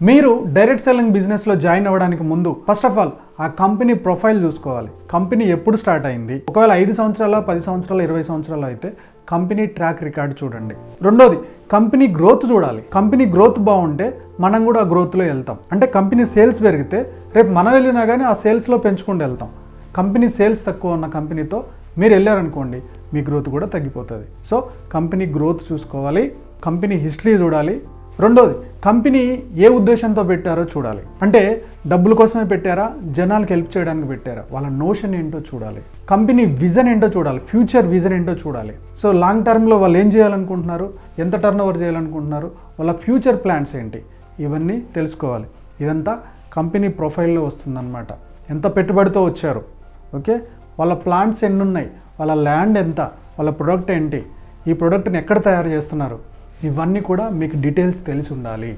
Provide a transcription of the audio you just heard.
మీరు direct selling బిజినెస్లో join అవ్వడానికి ముందు ఫస్ట్ ఆఫ్ ఆల్ ఆ కంపెనీ ప్రొఫైల్ చూసుకోవాలి. కంపెనీ ఎప్పుడు స్టార్ట్ అయింది, ఒకవేళ 5 సంవత్సరాల 10 సంవత్సరాలు 20 సంవత్సరాలు అయితే కంపెనీ ట్రాక్ రికార్డ్ చూడండి. రెండోది కంపెనీ గ్రోత్ చూడాలి. కంపెనీ గ్రోత్ బాగుంటే మనం కూడా ఆ గ్రోత్లో వెళ్తాం. అంటే కంపెనీ సేల్స్ పెరిగితే రేపు మనం వెళ్ళినా కానీ ఆ సేల్స్లో పెంచుకుంటూ వెళ్తాం. కంపెనీ సేల్స్ తక్కువ ఉన్న కంపెనీతో మీరు వెళ్ళారనుకోండి మీ గ్రోత్ కూడా తగ్గిపోతుంది. సో కంపెనీ గ్రోత్ చూసుకోవాలి, కంపెనీ హిస్టరీ చూడాలి. రెండోది కంపెనీ ఏ ఉద్దేశంతో పెట్టారో చూడాలి. అంటే డబ్బుల కోసమే పెట్టారా, జనాలకు హెల్ప్ చేయడానికి పెట్టారా, వాళ్ళ నోషన్ ఏంటో చూడాలి. కంపెనీ విజన్ ఏంటో చూడాలి, ఫ్యూచర్ విజన్ ఏంటో చూడాలి. సో లాంగ్ టర్మ్లో వాళ్ళు ఏం చేయాలనుకుంటున్నారు, ఎంత టర్న్ ఓవర్ చేయాలనుకుంటున్నారు, వాళ్ళ ఫ్యూచర్ ప్లాన్స్ ఏంటి, ఇవన్నీ తెలుసుకోవాలి. ఇదంతా కంపెనీ ప్రొఫైల్లో వస్తుందన్నమాట. ఎంత పెట్టుబడితో వచ్చారు, ఓకే, వాళ్ళ ప్లాంట్స్ ఎన్ని ఉన్నాయి, వాళ్ళ ల్యాండ్ ఎంత, వాళ్ళ ప్రొడక్ట్ ఏంటి, ఈ ప్రొడక్ట్ని ఎక్కడ తయారు చేస్తున్నారు, ఇవన్నీ కూడా మీకు డీటెయిల్స్ తెలిసి ఉండాలి.